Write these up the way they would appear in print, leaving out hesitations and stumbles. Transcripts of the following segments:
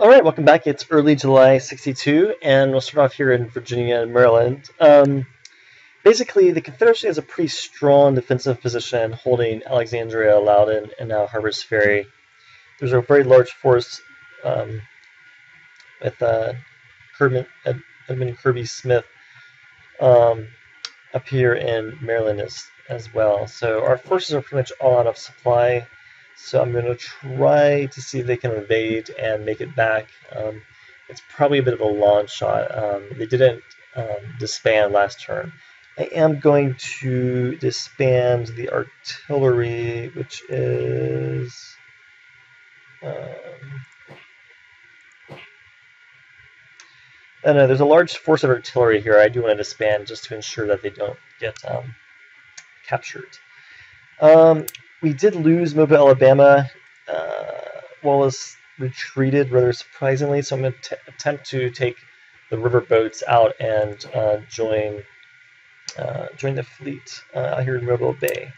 All right, welcome back. It's early July 62, and we'll start off here in Virginia and Maryland. Basically, the Confederacy has a pretty strong defensive position holding Alexandria, Loudoun, and now Harper's Ferry. There's a very large force with Edmund Kirby Smith up here in Maryland as well. So our forces are pretty much all out of supply. So I'm going to try to see if they can evade and make it back. It's probably a bit of a long shot. They didn't disband last turn. I am going to disband the artillery, which is... no, there's a large force of artillery here I do want to disband just to ensure that they don't get captured. We did lose Mobile, Alabama. Wallace retreated rather surprisingly, so I'm going to attempt to take the river boats out and join the fleet out here in Mobile Bay.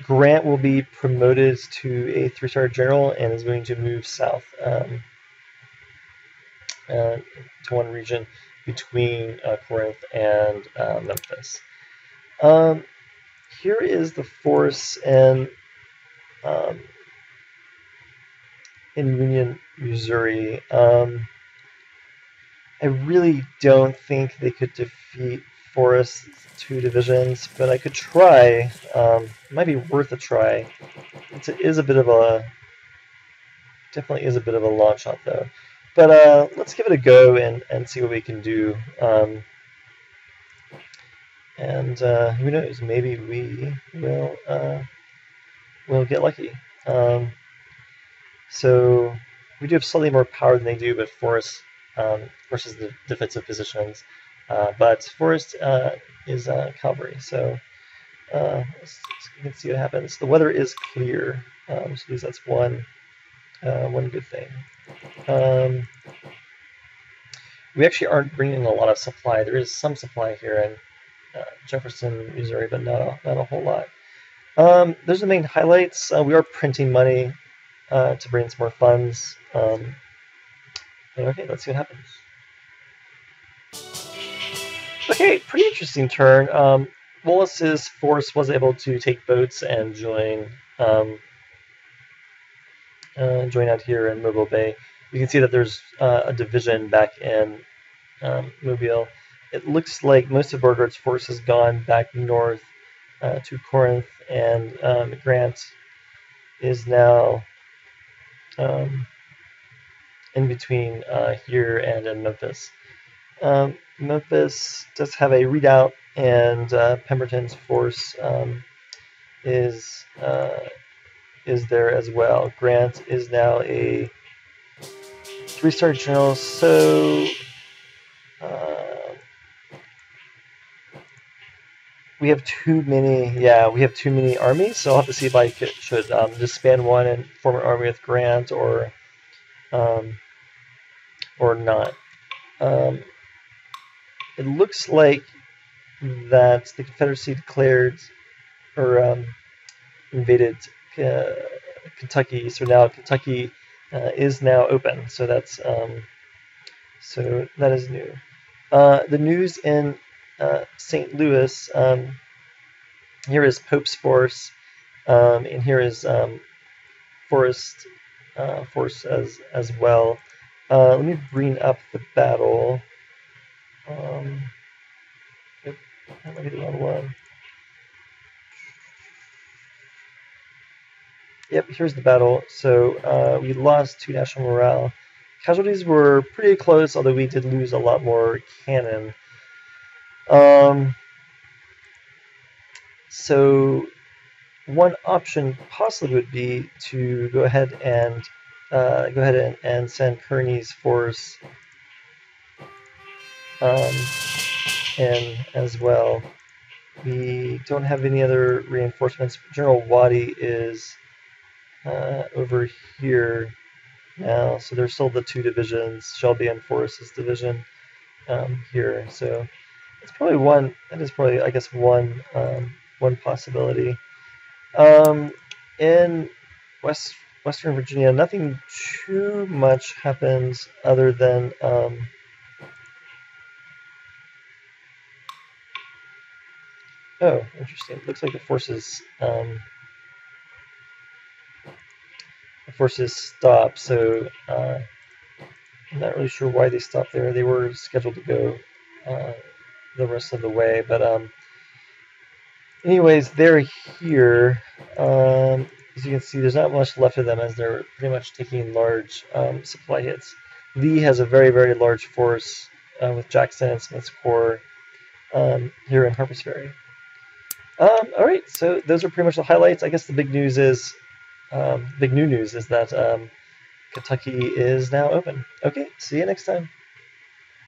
Grant will be promoted to a 3-star general and is going to move south to one region between Corinth and Memphis. Here is the force in Union, Missouri. I really don't think they could defeat Forrest's 2 divisions, but I could try. It might be worth a try. Definitely is a bit of a long shot though. But let's give it a go and see what we can do. And who knows? Maybe we will get lucky. So we do have slightly more power than they do, but Forrest versus the defensive positions. But Forrest is cavalry, so you can see what happens. The weather is clear, so at least that's one good thing. We actually aren't bringing a lot of supply. There is some supply here in Jefferson, Missouri, but not a whole lot. Those are the main highlights. We are printing money to bring in some more funds. Okay, let's see what happens. Okay, pretty interesting turn. Wallace's force was able to take boats and join out here in Mobile Bay. You can see that there's a division back in Mobile. It looks like most of Beauregard's force has gone back north to Corinth, and Grant is now in between here and in Memphis. Memphis does have a redoubt, and Pemberton's force is there as well. Grant is now a 3-star general, so we have too many. Yeah, we have too many armies. So I'll have to see if I should disband one and form an army with Grant or not. It looks like that the Confederacy declared or invaded Kentucky. So now Kentucky is now open. So that's that is new. The news in St. Louis. Here is Pope's force, and here is Forrest force as well. Let me bring up the battle. Let me do another one. Yep, here's the battle. So we lost 2 national morale. Casualties were pretty close, although we did lose a lot more cannon. So one option possibly would be to go ahead and send Kearny's force in as well. We don't have any other reinforcements. General Waddy is over here now, so there's still the 2 divisions, Shelby and Forrest's division here. So it's probably one. That is probably, I guess, one possibility. In West Western Virginia, nothing too much happens other than oh, interesting. Looks like the forces stop. So I'm not really sure why they stopped there. They were scheduled to go the rest of the way, but anyways, they're here. As you can see, there's not much left of them as they're pretty much taking large supply hits. Lee has a very, very large force with Jackson and Smith's Corps here in Harpers Ferry. All right, so those are pretty much the highlights. I guess the big news is, big new news is that Kentucky is now open. Okay, see you next time.